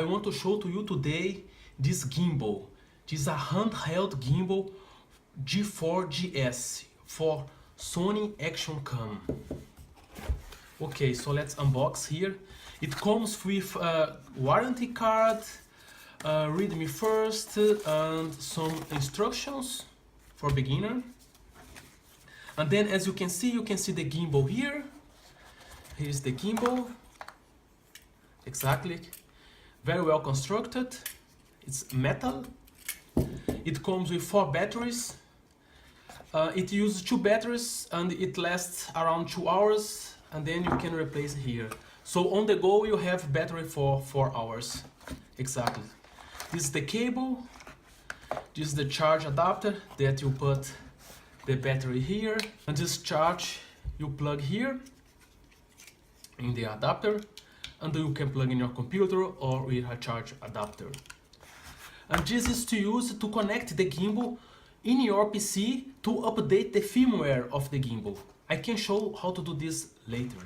want to show to you today this gimbal. This is a handheld gimbal G4 GS for Sony action cam. Okay, so let's unbox here. It comes with a warranty card, read me first, and some instructions for beginner. And then as you can see the gimbal here. Here's the gimbal. Exactly. Very well constructed. It's metal. It comes with 4 batteries. It uses 2 batteries and it lasts around 2 hours, and then you can replace it here. So on the go you have battery for 4 hours. Exactly. This is the cable. This is the charge adapter that you put the battery here, and this charge you plug here in the adapter, and you can plug in your computer or with a charge adapter. And this is to use to connect the gimbal in your PC to update the firmware of the gimbal. I can show how to do this later.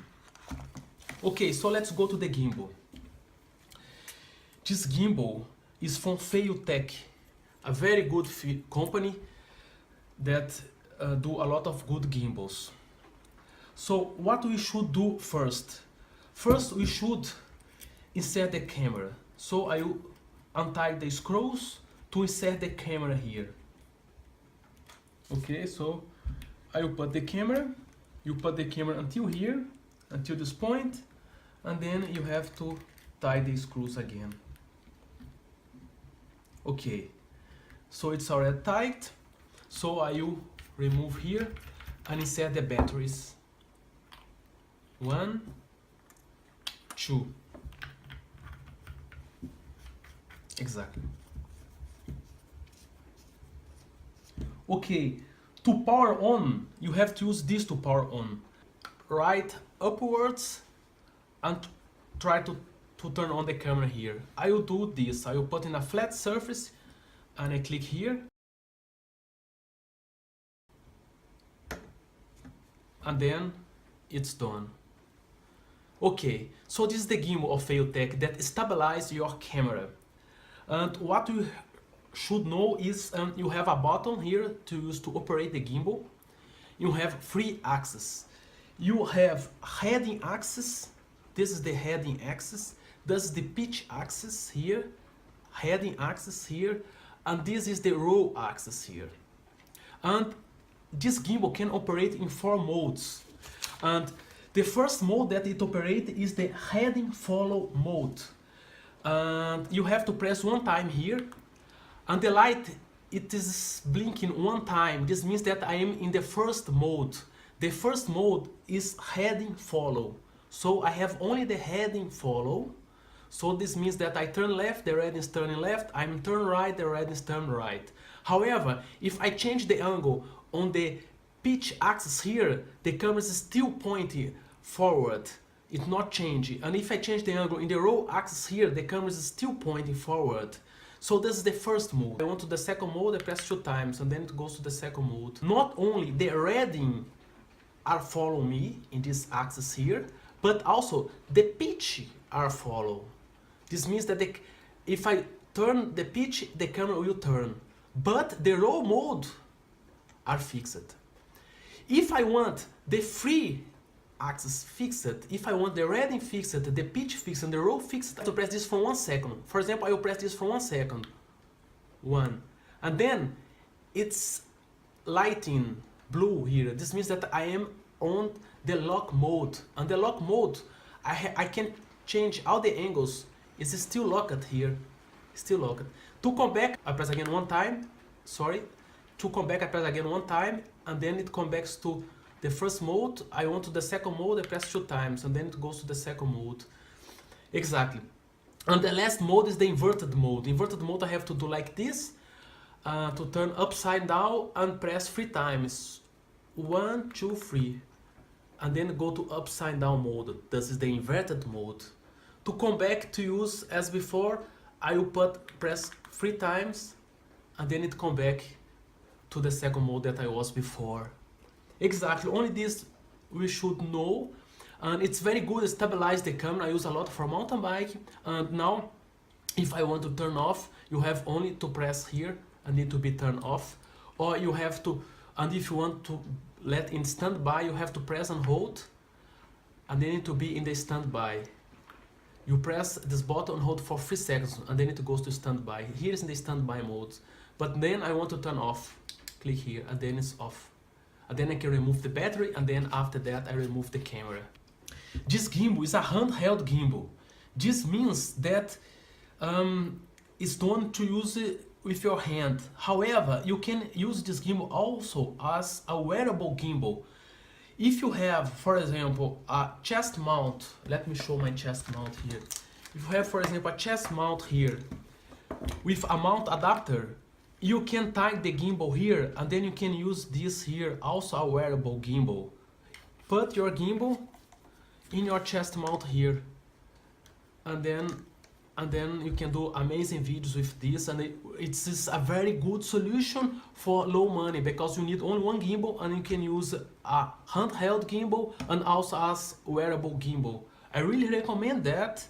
Okay, so let's go to the gimbal. This gimbal is from Feiyu-Tech, a very good company that do a lot of good gimbals. So what we should do first? First we should insert the camera. So I will untie the screws to insert the camera here. Okay, so I will put the camera. You put the camera until here, until this point, and then you have to tie the screws again. Okay, so it's already tight. So I will remove here and insert the batteries. 1, 2. Exactly. Okay, to power on, you have to use this to power on. Right upwards and try to turn on the camera here. I will do this. I will put in a flat surface and I click here. And then it's done. Okay, so this is the gimbal of Feiyu-Tech that stabilizes your camera. And what you should know is you have a button here to use to operate the gimbal. You have 3 axes. You have heading axis. This is the heading axis. This is the pitch axis here. Heading axis here. And this is the roll axis here. And this gimbal can operate in 4 modes. And the first mode that it operates is the heading follow mode. And you have to press 1 time here. And the light, it is blinking 1 time. This means that I am in the first mode. The first mode is heading follow. So I have only the heading follow. So this means that I turn left, the red is turning left. I'm turn right, the red is turn right. However, if I change the angle on the pitch axis here, the camera is still pointing forward. It's not changing. And if I change the angle in the roll axis here, the camera is still pointing forward. So this is the first mode. I want to the second mode, I press 2 times and then it goes to the second mode. Not only the reading are follow me in this axis here, but also the pitch are follow. This means that if I turn the pitch, the camera will turn. But the roll mode are fixed. If I want the 3 axis fixed, if I want the reading fixed, the pitch fixed, and the roll fixed, I have to press this for 1 second. For example, I will press this for 1 second. 1. And then it's lighting blue here. This means that I am on the lock mode. And the lock mode, I can change all the angles. It's still locked here. Still locked. To come back, I press again 1 time. Sorry. To come back, I press again 1 time. And then it comes back to the first mode. I want to the second mode, I press 2 times. And then it goes to the second mode. Exactly. And the last mode is the inverted mode. Inverted mode I have to do like this. To turn upside down and press 3 times. 1, 2, 3. And then go to upside down mode. This is the inverted mode. To come back to use as before, I will press 3 times and then it come back to the second mode that I was before. Exactly, only this we should know. And it's very good to stabilize the camera. I use a lot for mountain bike, and now if I want to turn off, you have only to press here and need to be turned off, or you have to, and if you want to let in standby, you have to press and hold, and then need to be in the standby. You press this button and hold for 3 seconds, and then it goes to standby. Here is in the standby mode, but then I want to turn off. Click here, and then it's off. And then I can remove the battery, and then after that I remove the camera. This gimbal is a handheld gimbal. This means that it's done to use it with your hand. However, you can use this gimbal also as a wearable gimbal. If you have, for example, a chest mount, let me show my chest mount here. If you have, for example, a chest mount here with a mount adapter, you can tie the gimbal here, and then you can use this here, also a wearable gimbal. Put your gimbal in your chest mount here, and then you can do amazing videos with this, and it's a very good solution for low money, because you need only one gimbal and you can use a handheld gimbal and also as wearable gimbal. I really recommend that.